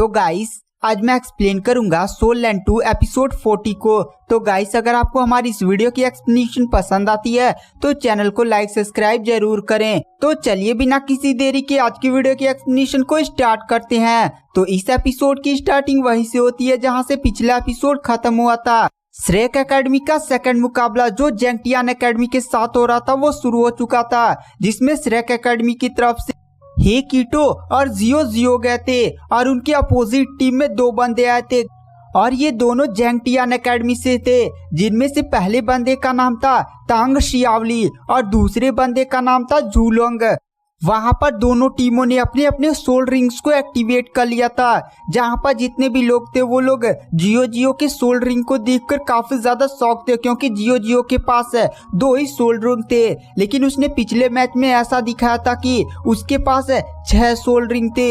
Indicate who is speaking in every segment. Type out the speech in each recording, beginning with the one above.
Speaker 1: तो गाइस आज मैं एक्सप्लेन करूंगा सोल लैंड 2 एपिसोड 40 को। तो गाइस अगर आपको हमारी इस वीडियो की एक्सप्लेनेशन पसंद आती है तो चैनल को लाइक सब्सक्राइब जरूर करें। तो चलिए बिना किसी देरी के आज की वीडियो की एक्सप्लेनेशन को स्टार्ट करते हैं। तो इस एपिसोड की स्टार्टिंग वहीं से होती है जहां से पिछला एपिसोड खत्म हुआ था। श्रेक एकेडमी का सेकंड मुकाबला जो जैंटियान एकेडमी के साथ हो रहा था वो शुरू हो चुका था, जिसमें श्रेक एकेडमी की तरफ से हे कीटो और जियो गए थे और उनके अपोजिट टीम में दो बंदे आए थे और ये दोनों जैंटियान एकेडमी से थे, जिनमें से पहले बंदे का नाम था तांग शियावली और दूसरे बंदे का नाम था जूलोंग। वहां पर दोनों टीमों ने अपने अपने सोल रिंग्स को एक्टिवेट कर लिया था। जहां पर जितने भी लोग थे वो लोग जियो के सोल रिंग को देखकर काफी ज्यादा शॉक थे, क्योंकि जियो के पास दो ही सोल रिंग थे, लेकिन उसने पिछले मैच में ऐसा दिखाया था कि उसके पास 6 सोल रिंग थे।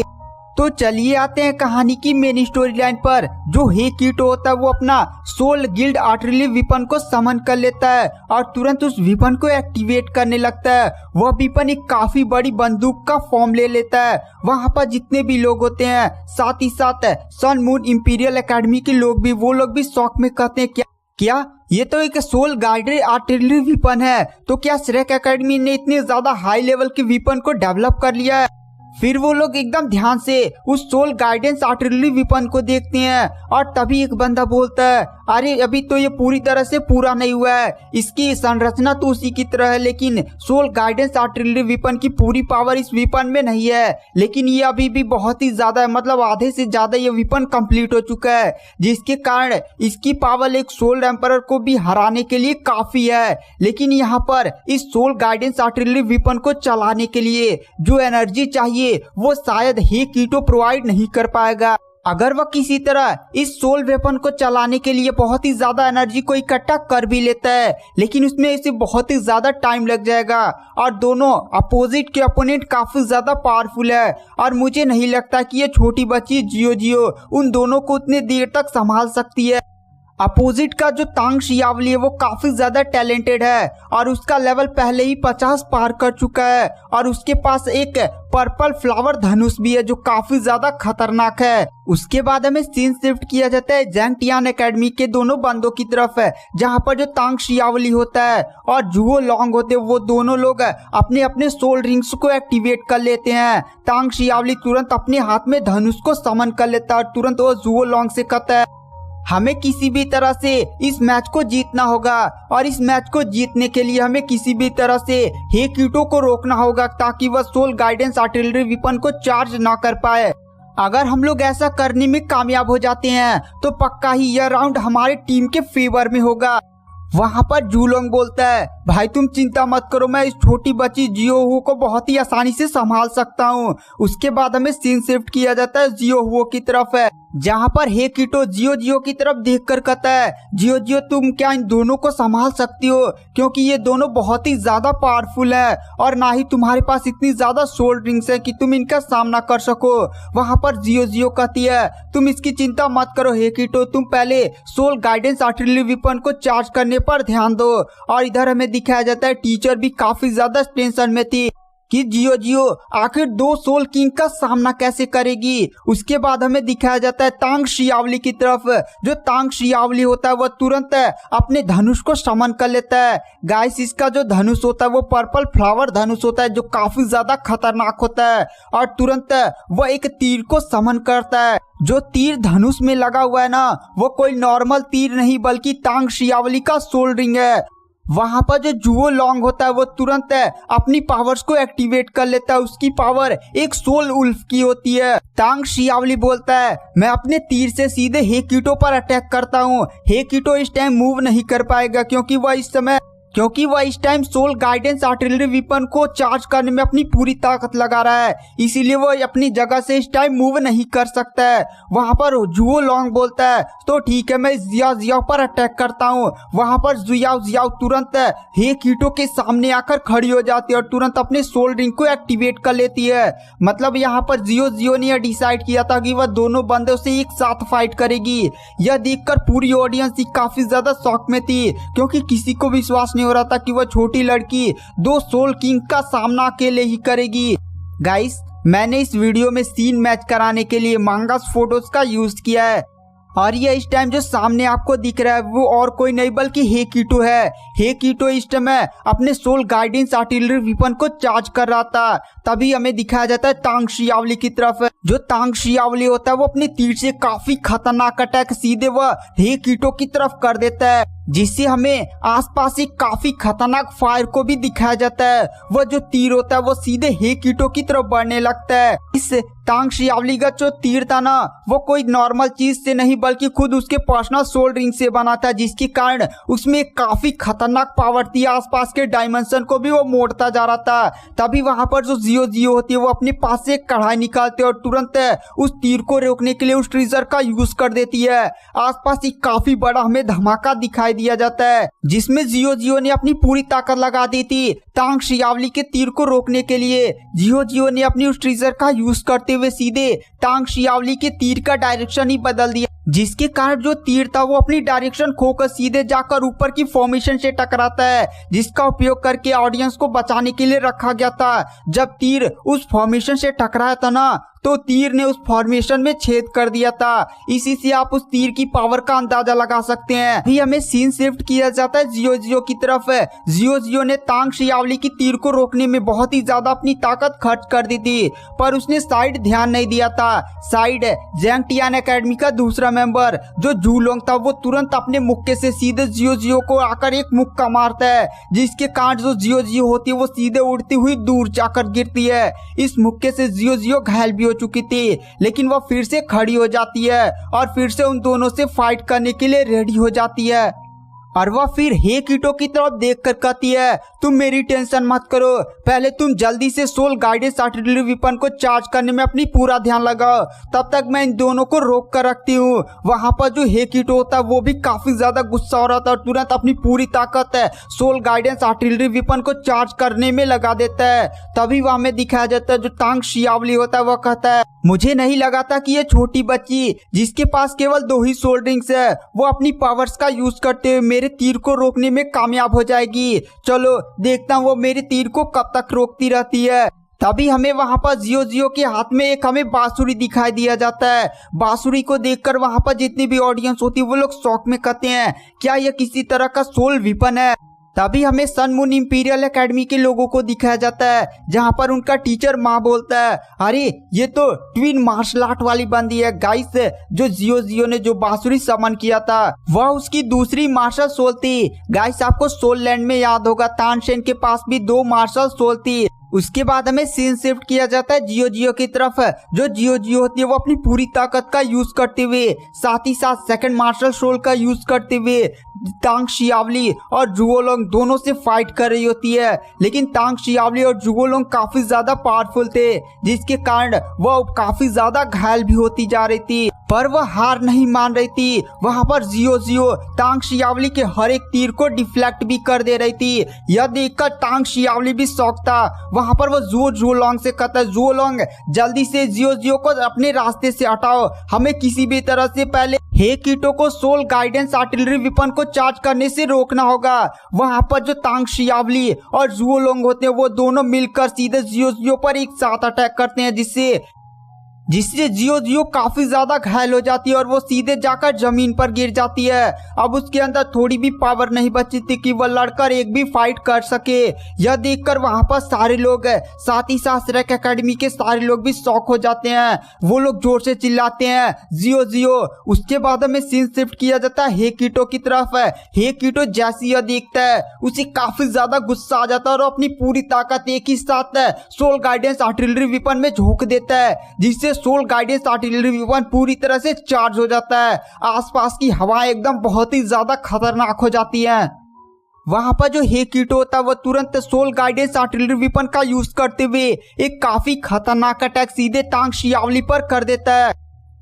Speaker 1: तो चलिए आते हैं कहानी की मेन स्टोरी लाइन पर। जो हे कीटो होता है वो अपना सोल गिल्ड आर्टिलरी वेपन को समन कर लेता है और तुरंत उस वेपन को एक्टिवेट करने लगता है। वह वेपन एक काफी बड़ी बंदूक का फॉर्म ले लेता है। वहां पर जितने भी लोग होते हैं, साथ ही साथ सन मून इंपीरियल एकेडमी के लोग भी, वो लोग भी शौक में कहते हैं क्या ये तो एक सोल गाइडेड आर्टिलरी वेपन है। तो क्या श्रेक एकेडमी ने इतने ज्यादा हाई लेवल के वेपन को डेवलप कर लिया है? फिर वो लोग एकदम ध्यान से उस सोल गाइडेंस आर्टिलरी वेपन को देखते हैं और तभी एक बंदा बोलता है, अरे अभी तो ये पूरी तरह से पूरा नहीं हुआ है, इसकी संरचना तो उसी की तरह है, लेकिन सोल गाइडेंस आर्टिलरी वेपन की पूरी पावर इस वेपन में नहीं है, लेकिन ये अभी भी बहुत ही ज्यादा है, मतलब आधे से ज्यादा ये वेपन कंप्लीट हो चुका है, जिसके कारण इसकी पावर एक सोल एम्परर को भी हराने के लिए काफी है। लेकिन यहाँ पर इस सोल गाइडेंस आर्टिलरी वेपन को चलाने के लिए जो एनर्जी चाहिए वो शायद हे कीटो प्रोवाइड नहीं कर पाएगा। अगर वह किसी तरह इस सोल वेपन को चलाने के लिए बहुत ही ज्यादा एनर्जी को इकट्ठा कर भी लेता है, लेकिन उसमें इसे बहुत ही ज्यादा टाइम लग जाएगा और दोनों अपोजिट के ओपोनेंट काफी ज्यादा पावरफुल है और मुझे नहीं लगता कि ये छोटी बच्ची जियो उन दोनों को उतनी देर तक संभाल सकती है। अपोजिट का जो तांग शियावली है वो काफी ज्यादा टैलेंटेड है और उसका लेवल पहले ही 50 पार कर चुका है और उसके पास एक पर्पल फ्लावर धनुष भी है जो काफी ज्यादा खतरनाक है। उसके बाद हमें सीन शिफ्ट किया जाता है जैंटियान एकेडमी के दोनों बंदों की तरफ है, जहां पर जो तांग शियावली होता है और जुओ लॉन्ग होते हैं वो दोनों लोग अपने अपने सोल रिंग्स को एक्टिवेट कर लेते हैं। तांग शियावली तुरंत अपने हाथ में धनुष को समन कर लेता है और तुरंत वो जुओ लॉन्ग से कहता है, हमें किसी भी तरह से इस मैच को जीतना होगा और इस मैच को जीतने के लिए हमें किसी भी तरह से हे कीटो को रोकना होगा ताकि वह सोल गाइडेंस आर्टिलरी वेपन को चार्ज ना कर पाए। अगर हम लोग ऐसा करने में कामयाब हो जाते हैं तो पक्का ही यह राउंड हमारे टीम के फेवर में होगा। वहां पर जूलोंग बोलता है, भाई तुम चिंता मत करो, मैं इस छोटी बच्ची जियो को बहुत ही आसानी से संभाल सकता हूँ। उसके बाद हमें सीन शिफ्ट किया जाता है जियो की तरफ है, जहाँ पर हे कीटो जियो की तरफ देखकर कहता है, जियो तुम क्या इन दोनों को संभाल सकती हो, क्योंकि ये दोनों बहुत ही ज्यादा पावरफुल है और ना ही तुम्हारे पास इतनी ज्यादा सोल रिंग्स है कि तुम इनका सामना कर सको। वहां पर जियो कहती है, तुम इसकी चिंता मत करो हे कीटो, तुम पहले सोल गाइडेंस आर्टिलरी वेपन को चार्ज करने पर ध्यान दो। और इधर हमें दिखाया जाता है टीचर भी काफी ज्यादा टेंशन में थी कि जियो आखिर 2 सोल किंग का सामना कैसे करेगी। उसके बाद हमें दिखाया जाता है तांग शियावली की तरफ। जो तांग शियावली होता है वह तुरंत अपने धनुष को समन कर लेता है। गाइस इसका जो धनुष होता है वो पर्पल फ्लावर धनुष होता है जो काफी ज्यादा खतरनाक होता है और तुरंत वह एक तीर को समन करता है। जो तीर धनुष में लगा हुआ है ना, वो कोई नॉर्मल तीर नहीं बल्कि तांग शियावली का सोल रिंग है। वहां पर जो जुओ लॉन्ग होता है वो तुरंत अपनी पावर्स को एक्टिवेट कर लेता है। उसकी पावर एक सोल उल्फ की होती है। तांग शियावली बोलता है, मैं अपने तीर से सीधे हे कीटो पर अटैक करता हूँ। हे कीटो इस टाइम मूव नहीं कर पाएगा क्योंकि वह इस time soul guidance artillery weapon को चार्ज करने में अपनी पूरी ताकत लगा रहा है, इसीलिए वो अपनी जगह से इस टाइम मूव नहीं कर सकता है। वहां पर जुओ लॉन्ग बोलता है, तो ठीक है मैं जियाओ पर अटैक करता हूँ। वहां पर जियाओ तुरंत हे कीटो के सामने आकर खड़ी हो जाती है और तुरंत अपने सोल रिंग को एक्टिवेट कर लेती है। मतलब यहाँ पर जियो ने डिसाइड किया था कि वह दोनों बंदों से एक साथ फाइट करेगी। यह देखकर पूरी ऑडियंस काफी ज्यादा शॉक में थी, क्योंकि किसी को विश्वास हो रहा था कि वह छोटी लड़की 2 सोल किंग का सामना अकेले ही करेगी। गाइस मैंने इस वीडियो में सीन मैच कराने के लिए मांगास फोटोज का यूज किया है और ये इस टाइम जो सामने आपको दिख रहा है वो और कोई नहीं बल्कि हेकीटो है। हेकीटो इस टाइम अपने सोल गाइडेंस आर्टिलरी वेपन को चार्ज कर रहा था। तभी हमें दिखाया जाता है तांग शियावली की तरफ। जो तांग शियावली होता है वो अपनी तीर से काफी खतरनाक अटैक सीधे वह हेकीटो की तरफ कर देता है, जिससे हमें आसपास एक काफी खतरनाक फायर को भी दिखाया जाता है। वह जो तीर होता है वो सीधे हेकीटो की तरफ बढ़ने लगता है। इस तांग शियावली का जो तीर था ना वो कोई नॉर्मल चीज से नहीं बल्कि खुद उसके पर्सनल सोल रिंग से बना था, जिसके कारण उसमें काफी खतरनाक पावर थी। आसपास के डायमेंशन को भी वो मोड़ता जा रहा था। तभी वहां पर जो जियो होती है वो अपने पास से एक कढ़ाई निकालते और तुरंत उस तीर को रोकने के लिए उस ट्रीजर का यूज कर देती है। आसपास एक काफी बड़ा हमें धमाका दिखाई दिया जाता है, जिसमें जियो ने अपनी पूरी ताकत लगा दी थी तांग शियावली के तीर को रोकने के लिए। जियो ने अपनी उस ट्रीजर का यूज करते हुए सीधे तांग शियावली के तीर का डायरेक्शन ही बदल दिया, जिसके कारण जो तीर था वो अपनी डायरेक्शन खोकर सीधे जाकर ऊपर की फॉर्मेशन से टकराता है, जिसका उपयोग करके ऑडियंस को बचाने के लिए रखा गया था। जब तीर उस फॉर्मेशन से टकराया था ना तो तीर ने उस फॉर्मेशन में छेद कर दिया था। इसी से आप उस तीर की पावर का अंदाजा लगा सकते हैं। अभी हमें सीन शिफ्ट किया जाता है जियो की तरफ। जियो ने तांग शियावली की तीर को रोकने में बहुत ही ज्यादा अपनी ताकत खर्च कर दी थी, पर उसने साइड ध्यान नहीं दिया था। साइड जैंगटियान एकेडमी का दूसरा मेंबर जो जूलोंग था वो तुरंत अपने मुक्के से सीधे जियो को आकर एक मुक्का मारता है, जिसके कारण जो जियो होती है वो सीधे उड़ती हुई दूर जाकर गिरती है। इस मुक्के से जियो घायल भी हो चुकी थी, लेकिन वह फिर से खड़ी हो जाती है और फिर से उन दोनों से फाइट करने के लिए रेडी हो जाती है। और वह फिर हेकीटो की तरफ देखकर कहती है, तुम मेरी टेंशन मत करो, पहले तुम जल्दी से सोल गाइडेंस आर्टिलरी वेपन को चार्ज करने में अपनी पूरा ध्यान लगाओ, तब तक मैं इन दोनों को रोक कर रखती हूँ। वहां पर जो हेकीटो होता है वो भी काफी ज्यादा गुस्सा हो रहा था और तुरंत अपनी पूरी ताकत सोल गाइडेंस आर्टिलरी वेपन को चार्ज करने में लगा देता है। तभी वहां में दिखाया जाता है जो तांग शियावली होता है वह कहता है, मुझे नहीं लगा था कि ये छोटी बच्ची जिसके पास केवल 2 ही सोल रिंग्स है वो अपनी पावर्स का यूज करते हुए मेरे तीर को रोकने में कामयाब हो जाएगी। चलो देखता हूँ वो मेरे तीर को कब तक रोकती रहती है। तभी हमें वहां पर जियो के हाथ में एक हमें बांसुरी दिखाई दिया जाता है। बांसुरी को देखकर वहां पर जितनी भी ऑडियंस होती है वो लोग शौक में कहते हैं, क्या यह किसी तरह का सोल वेपन है। तभी हमें सन मून इंपीरियल एकेडमी के लोगों को दिखाया जाता है, जहां पर उनका टीचर माँ बोलता है, अरे ये तो ट्विन मार्शल आर्ट वाली बंदी है गाइस। जो जियो ने जो बांसुरी समन किया था वह उसकी दूसरी मार्शल सोल थी। गाइस आपको सोल लैंड में याद होगा तानसेन के पास भी 2 मार्शल सोल थी। उसके बाद हमें सीन शिफ्ट किया जाता है जियो की तरफ। जो जियो होती है वो अपनी पूरी ताकत का यूज करते हुए साथ ही साथ सेकंड मार्शल सोल का यूज करते हुए तांग शियावली और जुओलोंग दोनों से फाइट कर रही होती है। लेकिन तांग शियावली और जुओलोंग काफी ज्यादा पावरफुल थे, जिसके कारण वह काफी ज्यादा घायल भी होती जा रही थी, पर वह हार नहीं मान रही थी। वहां पर जियो तांग शियावली के हर एक तीर को डिफ्लेक्ट भी कर दे रही थी। यह देखकर तांग शियावली भी शौक था। वहां पर वह जुओलोंग से कहता है, जुओलोंग जल्दी से जियो को अपने रास्ते से हटाओ, हमें किसी भी तरह से पहले हेकीटो को सोल गाइडेंस आर्टिलरी वेपन को चार्ज करने से रोकना होगा। वहां पर जो तांग शियावली और जुओलोंग होते हैं वो दोनों मिलकर सीधे जियो पर एक साथ अटैक करते हैं, जिससे जियो काफी ज्यादा घायल हो जाती है और वो सीधे जाकर जमीन पर गिर जाती है। अब उसके अंदर थोड़ी भी पावर नहीं बची थी कि वह लड़कर एक भी फाइट कर सके। यह देखकर वहां पर सारे लोग साथ ही साथ श्रेक एकेडमी के सारे लोग भी शॉक हो जाते हैं। वो लोग जोर से चिल्लाते हैं जियो। उसके बाद हमें सीन शिफ्ट किया जाता है हेकीटो की तरफ। हेकीटो जैसे यह देखता है उसे काफी ज्यादा गुस्सा आ जाता है और अपनी पूरी ताकत एक ही साथ सोल गाइडेंस आर्टिलरी वेपन में झोंक देता है, जिससे सोल गाइडेंस आर्टिलरी वेपन पूरी तरह से चार्ज हो जाता है। आसपास की हवाएं एकदम बहुत ही ज्यादा खतरनाक हो जाती हैं। वहां पर जो हेकीटो होता है वह तुरंत सोल गाइडेंस आर्टिलरी वेपन का यूज करते हुए एक काफी खतरनाक अटैक सीधे तांग शियावली पर कर देता है।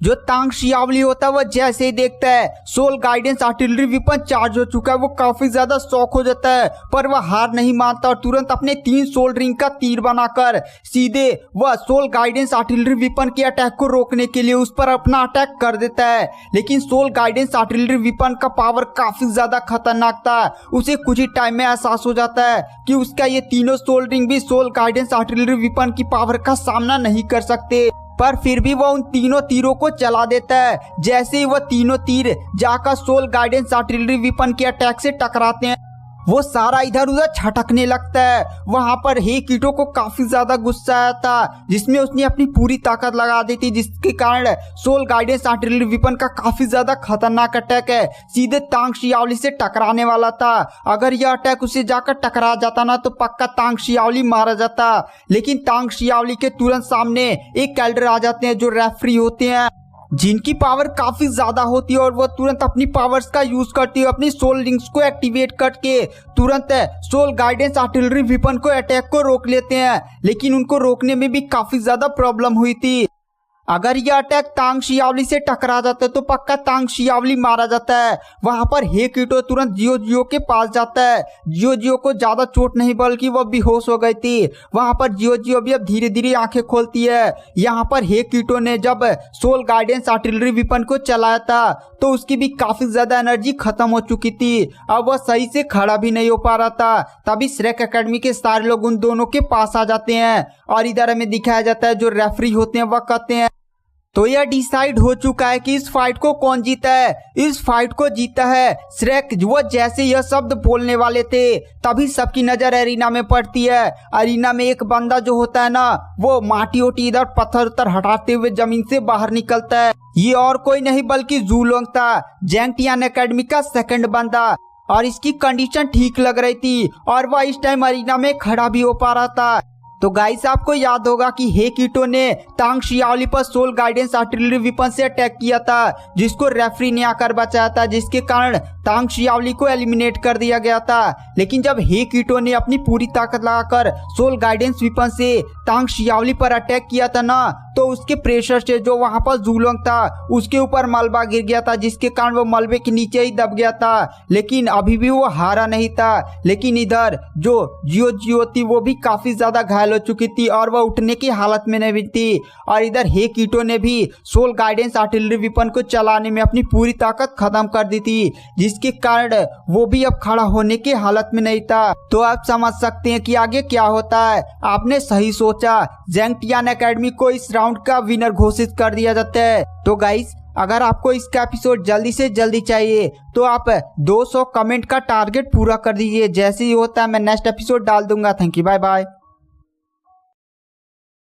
Speaker 1: जो तांग शियावली होता है वह जैसे ही देखता है soul guidance artillery weapon charge हो चुका है वो काफी ज्यादा शॉक हो जाता है, पर वह हार नहीं मानता और तुरंत अपने 3 सोल रिंग का तीर बनाकर सीधे वह सोल गाइडेंस आर्टिलरी वेपन के अटैक को रोकने के लिए उस पर अपना अटैक कर देता है। लेकिन सोल गाइडेंस आर्टिलरी वेपन का पावर काफी ज्यादा खतरनाक था। उसे कुछ ही टाइम में एहसास हो जाता है कि उसका ये तीनों सोल रिंग भी सोल गाइडेंस आर्टिलरी वेपन की पावर का सामना नहीं कर सकते, पर फिर भी वह उन तीनों तीरों को चला देता है। जैसे ही वह तीनों तीर जाकर सोल गाइडेंस आर्टिलरी वेपन के अटैक से टकराते हैं वो सारा इधर उधर छटकने लगता है। वहां पर हेकिटो को काफी ज्यादा गुस्सा आया था जिसमें उसने अपनी पूरी ताकत लगा दी थी, जिसके कारण सोल गाइडेंस आर्टिलरी वेपन का काफी ज्यादा खतरनाक अटैक है सीधे तांग शियावली से टकराने वाला था। अगर यह अटैक उसे जाकर टकरा जाता ना तो पक्का तांग शियावली मारा जाता। लेकिन तांग शियावली के तुरंत सामने एक कैल्डर आ जाते हैं जो रेफरी होते हैं जिनकी पावर काफी ज्यादा होती है और वो तुरंत अपनी पावर्स का यूज करती है, अपनी सोल रिंग्स को एक्टिवेट करके तुरंत सोल गाइडेंस आर्टिलरी वेपन को अटैक को रोक लेते हैं। लेकिन उनको रोकने में भी काफी ज्यादा प्रॉब्लम हुई थी। अगर यह अटैक तांग शियावली से टकरा जाता है तो पक्का तांग शियावली मारा जाता है। वहां पर हेकिटो तुरंत जियो जियो के पास जाता है। जियो जियो को ज्यादा चोट नहीं बल्कि वह बेहोश हो गई थी। वहां पर जियो जियो भी अब धीरे धीरे आंखें खोलती है। यहाँ पर हेकिटो ने जब सोल गाइडेंस आर्टिलरी वेपन को चलाया था तो उसकी भी काफी ज्यादा एनर्जी खत्म हो चुकी थी। अब वह सही से खड़ा भी नहीं हो पा रहा था। तभी श्रेक एकेडमी के सारे लोग उन दोनों के पास आ जाते हैं और इधर हमें दिखाया जाता है जो रेफरी होते हैं वह कहते हैं तो यह डिसाइड हो चुका है कि इस फाइट को कौन जीता है। इस फाइट को जीता है श्रेक। वो जैसे यह शब्द बोलने वाले थे तभी सबकी नजर एरिना में पड़ती है। एरिना में एक बंदा जो होता है ना वो माटी ओटी इधर पत्थर उत्तर हटाते हुए जमीन से बाहर निकलता है। ये और कोई नहीं बल्कि जूलोंग था, जैंगटियान एकेडमी का सेकंड बंदा, और इसकी कंडीशन ठीक लग रही थी और वह इस टाइम एरिना में खड़ा भी हो पा रहा था। तो गाइस आपको याद होगा कि हेकिटो ने तांग शियावली पर सोल गाइडेंस आर्टिलरी वेपन से अटैक किया था जिसको रेफरी ने आकर बचाया था, जिसके कारण तांग शियावली को एलिमिनेट कर दिया गया था। लेकिन जब हेकिटो ने अपनी पूरी ताकत लगाकर सोल गाइडेंस वेपन से तांग शियावली पर अटैक किया था ना तो उसके प्रेशर से जो वहां पर जूलोंग था उसके ऊपर मलबा गिर गया था, जिसके कारण वो मलबे के नीचे ही दब गया था। लेकिन अभी भी वो हारा नहीं था। लेकिन इधर जो जियो जियो थी वो भी काफी ज्यादा घायल हो चुकी थी और वह उठने की हालत में नहीं थी। और इधर हेकिटो ने भी सोल गाइडेंस आर्टिलरी वेपन को चलाने में अपनी पूरी ताकत खत्म कर दी थी, जिसके कारण वो भी अब खड़ा होने की हालत में नहीं था। तो आप समझ सकते हैं कि आगे क्या होता है। आपने सही सोचा, जैंगटियान एकेडमी को इस राउंड का विनर घोषित कर दिया जाता है। तो गाइस अगर आपको इसका एपिसोड जल्दी से जल्दी चाहिए तो आप 200 कमेंट का टारगेट पूरा कर दीजिए। जैसे ही होता है मैं नेक्स्ट एपिसोड डाल दूंगा। Thank you, bye bye.